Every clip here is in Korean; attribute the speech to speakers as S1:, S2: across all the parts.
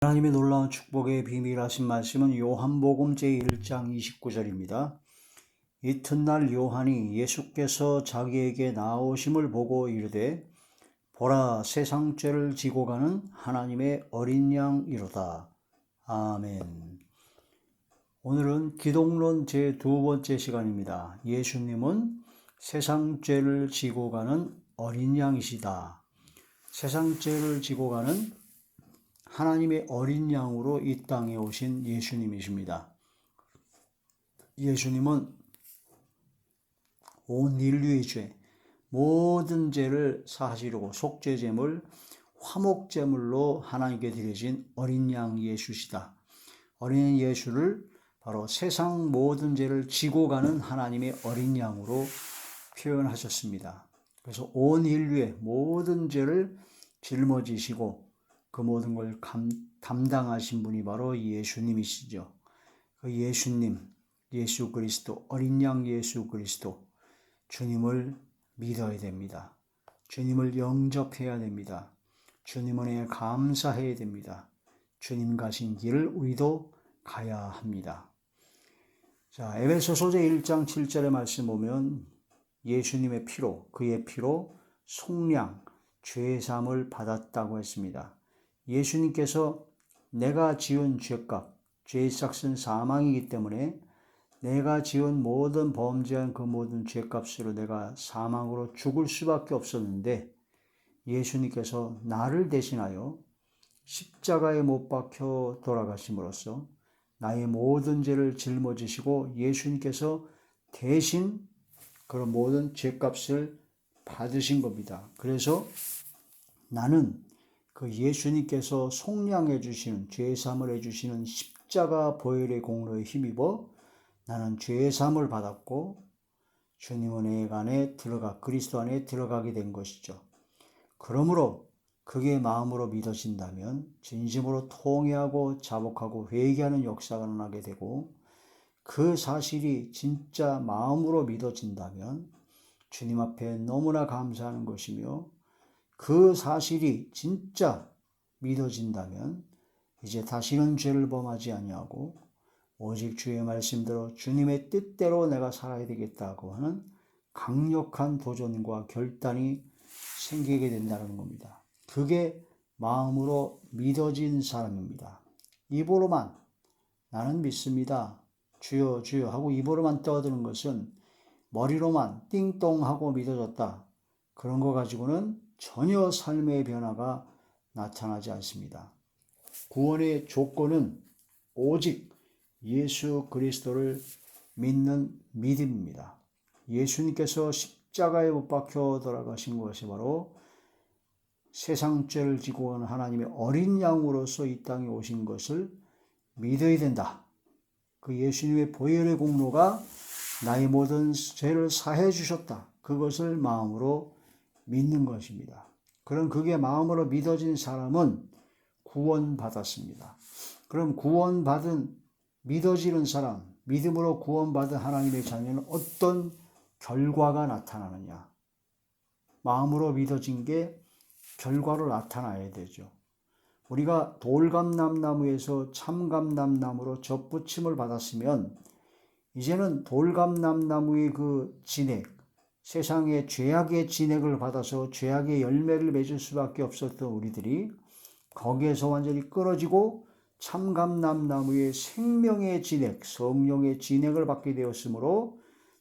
S1: 하나님의 놀라운 축복의 비밀하신 말씀은 요한복음 제1장 29절입니다. 이튿날 요한이 예수께서 자기에게 나오심을 보고 이르되 보라, 세상 죄를 지고 가는 하나님의 어린 양이로다. 아멘. 오늘은 기독론 제2번째 시간입니다. 예수님은 세상 죄를 지고 가는 어린 양이시다. 세상 죄를 지고 가는 하나님의 어린 양으로 이 땅에 오신 예수님이십니다. 예수님은 온 인류의 죄, 모든 죄를 사하시려고 속죄제물, 화목제물로 하나님께 드려진 어린 양 예수시다. 어린 예수를 바로 세상 모든 죄를 지고 가는 하나님의 어린 양으로 표현하셨습니다. 그래서 온 인류의 모든 죄를 짊어지시고 그 모든 걸 담당하신 분이 바로 예수님이시죠. 그 예수님, 예수 그리스도, 어린 양 예수 그리스도, 주님을 믿어야 됩니다. 주님을 영접해야 됩니다. 주님 은혜에 감사해야 됩니다. 주님 가신 길을 우리도 가야 합니다. 자, 에베소서 1장 7절의 말씀 보면 예수님의 피로, 그의 피로 속량, 죄사함을 받았다고 했습니다. 예수님께서 내가 지은 죄값, 죄의 삭은 사망이기 때문에 내가 지은 모든 범죄한 그 모든 죄값으로 내가 사망으로 죽을 수밖에 없었는데 예수님께서 나를 대신하여 십자가에 못 박혀 돌아가심으로써 나의 모든 죄를 짊어지시고 예수님께서 대신 그런 모든 죄값을 받으신 겁니다. 그래서 나는 그 예수님께서 속량해 주시는, 죄사함을 해주시는 십자가 보혈의 공로에 힘입어 나는 죄사함을 받았고 주님 은혜 안에 그리스도 안에 들어가게 된 것이죠. 그러므로 그게 마음으로 믿어진다면 진심으로 통회하고 자복하고 회개하는 역사가 나게 되고, 그 사실이 진짜 마음으로 믿어진다면 주님 앞에 너무나 감사하는 것이며, 그 사실이 진짜 믿어진다면 이제 다시는 죄를 범하지 아니하고 오직 주의 말씀대로 주님의 뜻대로 내가 살아야 되겠다고 하는 강력한 도전과 결단이 생기게 된다는 겁니다. 그게 마음으로 믿어진 사람입니다. 입으로만 나는 믿습니다, 주여 주여 하고 입으로만 떠드는 것은, 머리로만 띵동하고 믿어졌다, 그런 거 가지고는 전혀 삶의 변화가 나타나지 않습니다. 구원의 조건은 오직 예수 그리스도를 믿는 믿음입니다. 예수님께서 십자가에 못 박혀 돌아가신 것이 바로 세상 죄를 지고 가는 하나님의 어린 양으로서 이 땅에 오신 것을 믿어야 된다. 그 예수님의 보혈의 공로가 나의 모든 죄를 사해 주셨다. 그것을 마음으로 믿는 것입니다. 그럼 그게 마음으로 믿어진 사람은 구원받았습니다. 그럼 믿어지는 사람, 믿음으로 구원받은 하나님의 자녀는 어떤 결과가 나타나느냐? 마음으로 믿어진 게 결과로 나타나야 되죠. 우리가 돌감람나무에서 참감람나무로 접붙임을 받았으면 이제는 돌감람나무의 그 진액, 세상의 죄악의 진액을 받아서 죄악의 열매를 맺을 수밖에 없었던 우리들이 거기에서 완전히 끊어지고 참감람나무의 생명의 진액, 성령의 진액을 받게 되었으므로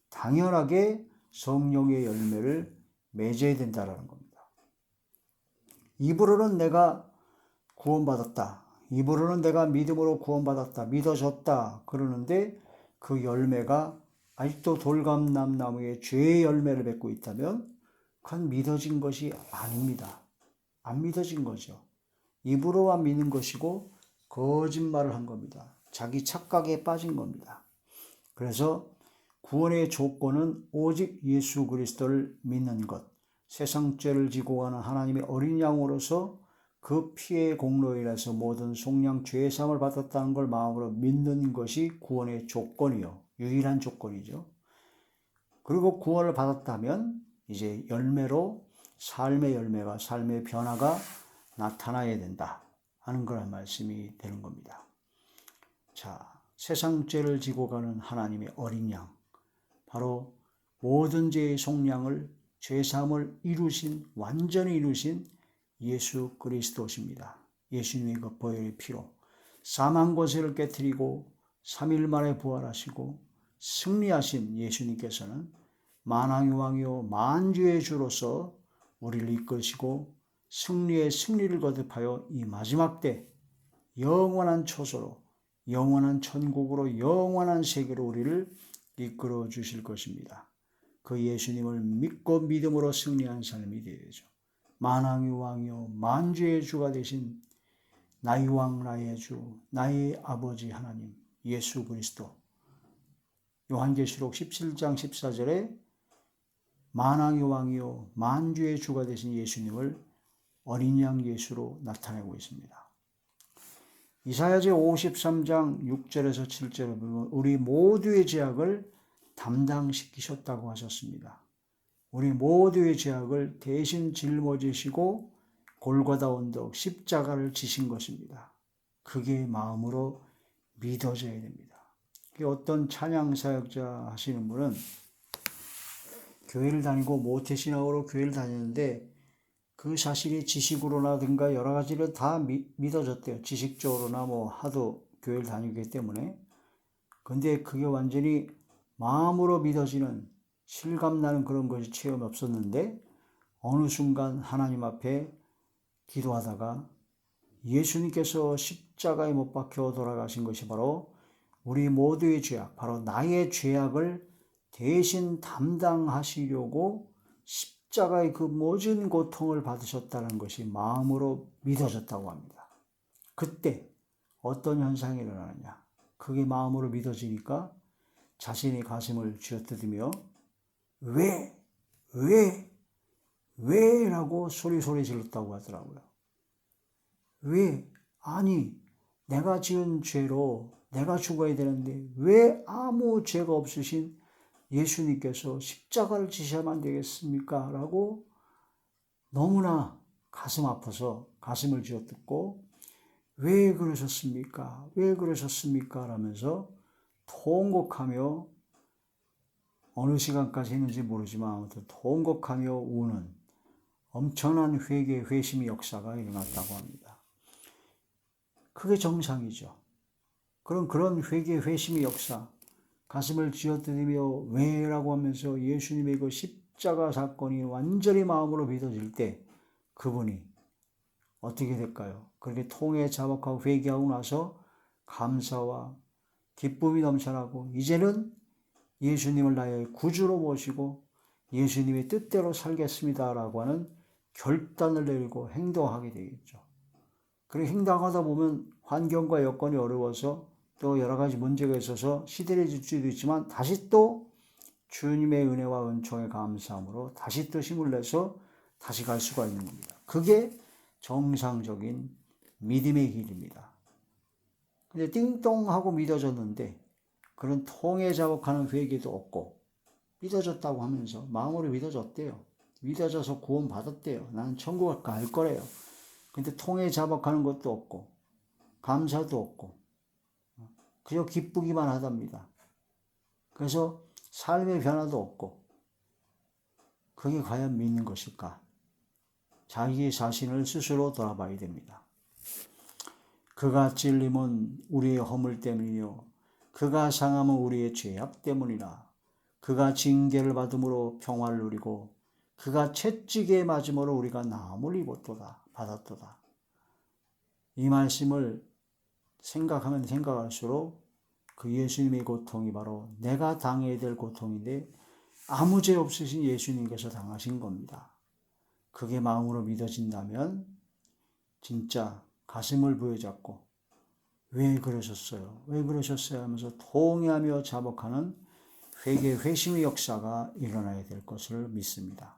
S1: 당연하게 성령의 열매를 맺어야 된다는 겁니다. 입으로는 내가 구원받았다, 입으로는 내가 믿음으로 구원받았다, 믿어졌다 그러는데 그 열매가 아직도 돌감람나무의 죄의 열매를 맺고 있다면 그건 믿어진 것이 아닙니다. 안 믿어진 거죠. 입으로만 믿는 것이고 거짓말을 한 겁니다. 자기 착각에 빠진 겁니다. 그래서 구원의 조건은 오직 예수 그리스도를 믿는 것, 세상 죄를 지고 가는 하나님의 어린 양으로서 그 피의 공로에 인해서 모든 속량 죄사함을 받았다는 걸 마음으로 믿는 것이 구원의 조건이요, 유일한 조건이죠. 그리고 구원을 받았다면 이제 열매로 삶의 열매가, 삶의 변화가 나타나야 된다 하는 그런 말씀이 되는 겁니다. 자, 세상 죄를 지고 가는 하나님의 어린 양, 바로 모든 죄의 속량을, 죄사함을 완전히 이루신 예수 그리스도십니다. 예수님의 그 보혈의 피로 사망 권세를 깨뜨리고 3일 만에 부활하시고 승리하신 예수님께서는 만왕의 왕이요 만주의 주로서 우리를 이끄시고 승리의 승리를 거듭하여 이 마지막 때 영원한 초소로, 영원한 천국으로, 영원한 세계로 우리를 이끌어 주실 것입니다. 그 예수님을 믿고 믿음으로 승리한 삶이 되어야죠. 만왕의 왕이요 만주의 주가 되신 나의 왕 나의 주 나의 아버지 하나님 예수 그리스도, 요한계시록 17장 14절에 만왕의 왕이요 만주의 주가 되신 예수님을 어린 양 예수로 나타내고 있습니다. 이사야서 53장 6절에서 7절을 보면 우리 모두의 죄악을 담당시키셨다고 하셨습니다. 우리 모두의 죄악을 대신 짊어지시고 골고다 언덕 십자가를 지신 것입니다. 그게 마음으로 믿어져야 됩니다. 어떤 찬양 사역자 하시는 분은 교회를 다니고 모태신앙으로 교회를 다녔는데 그 사실이 지식으로나든가 여러 가지를 다 믿어졌대요. 지식적으로나 하도 교회를 다니기 때문에. 근데 그게 완전히 마음으로 믿어지는 실감나는 그런 것이 체험이 없었는데 어느 순간 하나님 앞에 기도하다가 예수님께서 십자가에 못 박혀 돌아가신 것이 바로 우리 모두의 죄악, 바로 나의 죄악을 대신 담당하시려고 십자가의 그 모든 고통을 받으셨다는 것이 마음으로 믿어졌다고 합니다. 그때 어떤 현상이 일어나느냐? 그게 마음으로 믿어지니까 자신의 가슴을 쥐어뜯으며 왜? 라고 소리 질렀다고 하더라고요. 왜? 아니, 내가 지은 죄로 내가 죽어야 되는데 왜 아무 죄가 없으신 예수님께서 십자가를 지셔야만 되겠습니까? 라고 너무나 가슴 아파서 가슴을 쥐어뜯고 왜 그러셨습니까? 왜 그러셨습니까? 라면서 통곡하며 어느 시간까지 했는지 모르지만 아무튼 통곡하며 우는 엄청난 회심의 역사가 일어났다고 합니다. 그게 정상이죠. 그런 회심의 역사, 가슴을 쥐어뜯으며 왜라고 하면서 예수님의 그 십자가 사건이 완전히 마음으로 믿어질 때 그분이 어떻게 될까요? 그렇게 통에 자복하고 회개하고 나서 감사와 기쁨이 넘쳐나고 이제는 예수님을 나의 구주로 모시고 예수님의 뜻대로 살겠습니다라고 하는 결단을 내리고 행동하게 되겠죠. 그리고 행동하다 보면 환경과 여건이 어려워서 또 여러 가지 문제가 있어서 시들해질 수도 있지만 다시 또 주님의 은혜와 은총에 감사함으로 다시 또 힘을 내서 다시 갈 수가 있는 겁니다. 그게 정상적인 믿음의 길입니다. 근데 띵동하고 믿어졌는데 그런 통에 자복하는 회개도 없고 믿어졌다고 하면서 마음으로 믿어졌대요. 믿어져서 구원 받았대요. 나는 천국 갈 거래요. 근데 통에 자복하는 것도 없고 감사도 없고 그저 기쁘기만 하답니다. 그래서 삶의 변화도 없고 그게 과연 믿는 것일까? 자기 자신을 스스로 돌아봐야 됩니다. 그가 찔림은 우리의 허물 때문이요 그가 상함은 우리의 죄악 때문이라. 그가 징계를 받음으로 평화를 누리고 그가 채찍에 맞음으로 우리가 나음을 받았도다. 이 말씀을 생각하면 생각할수록 그 예수님의 고통이 바로 내가 당해야 될 고통인데 아무 죄 없으신 예수님께서 당하신 겁니다. 그게 마음으로 믿어진다면 진짜 가슴을 부여잡고 왜 그러셨어요? 왜 그러셨어요? 하면서 통회하며 자복하는 회심의 역사가 일어나야 될 것을 믿습니다.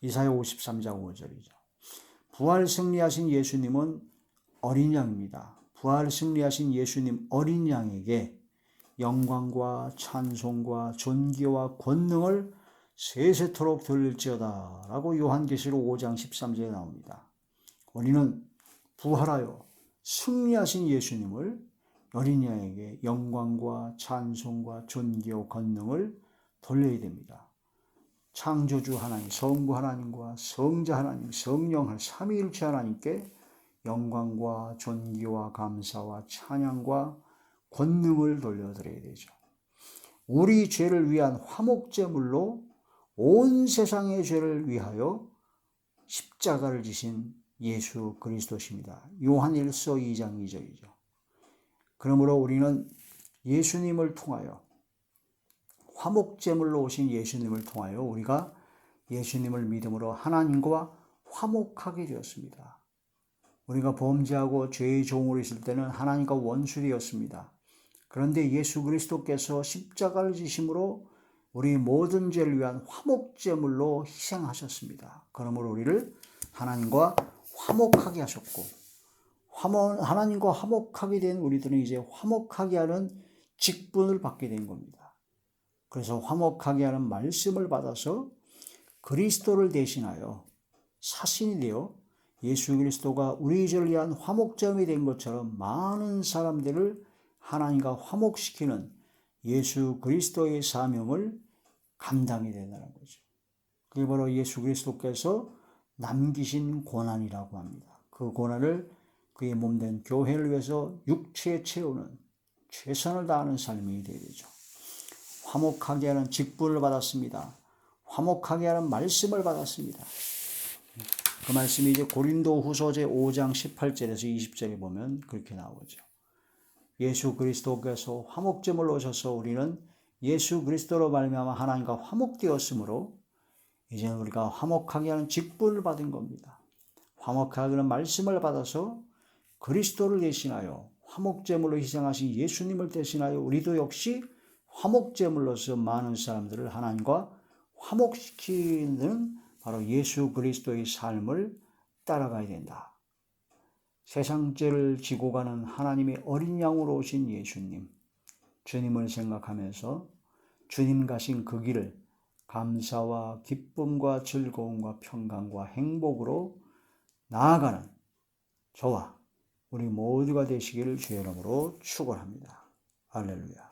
S1: 이사야 53장 5절이죠. 부활 승리하신 예수님은 어린 양입니다. 부활 승리하신 예수님 어린 양에게 영광과 찬송과 존귀와 권능을 세세토록 돌릴지어다 라고 요한계시록 5장 13절에 나옵니다. 우리는 부활하여 승리하신 예수님을 어린 양에게 영광과 찬송과 존귀와 권능을 돌려야 됩니다. 창조주 하나님, 성부 하나님과 성자 하나님, 성령 삼위일체 하나님께 영광과 존귀와 감사와 찬양과 권능을 돌려드려야 되죠. 우리 죄를 위한 화목제물로 온 세상의 죄를 위하여 십자가를 지신 예수 그리스도십니다. 요한 1서 2장 2절이죠. 그러므로 우리는 예수님을 통하여 화목제물로 오신 예수님을 통하여 우리가 예수님을 믿음으로 하나님과 화목하게 되었습니다. 우리가 범죄하고 죄의 종으로 있을 때는 하나님과 원수되었습니다. 그런데 예수 그리스도께서 십자가를 지심으로 우리 모든 죄를 위한 화목제물로 희생하셨습니다. 그러므로 우리를 하나님과 화목하게 하셨고, 하나님과 화목하게 된 우리들은 이제 화목하게 하는 직분을 받게 된 겁니다. 그래서 화목하게 하는 말씀을 받아서 그리스도를 대신하여 사신이 되어 예수 그리스도가 우리 죄를 위한 화목점이 된 것처럼 많은 사람들을 하나님과 화목시키는 예수 그리스도의 사명을 감당이 된다는 거죠. 그게 바로 예수 그리스도께서 남기신 고난이라고 합니다. 그 고난을 그의 몸된 교회를 위해서 육체에 채우는 최선을 다하는 삶이 되어야 되죠. 화목하게 하는 직분을 받았습니다. 화목하게 하는 말씀을 받았습니다. 그 말씀이 이제 고린도후서 제 5장 18절에서 20절에 보면 그렇게 나오죠. 예수 그리스도께서 화목제물로 오셔서 우리는 예수 그리스도로 말미암아 하나님과 화목되었으므로 이제는 우리가 화목하게 하는 직분을 받은 겁니다. 화목하게 하는 말씀을 받아서 그리스도를 대신하여 화목제물로 희생하신 예수님을 대신하여 우리도 역시 화목제물로서 많은 사람들을 하나님과 화목시키는 바로 예수 그리스도의 삶을 따라가야 된다. 세상 죄를 지고 가는 하나님의 어린 양으로 오신 예수님, 주님을 생각하면서 주님 가신 그 길을 감사와 기쁨과 즐거움과 평강과 행복으로 나아가는 저와 우리 모두가 되시기를 주의 이름으로 축원합니다. 할렐루야.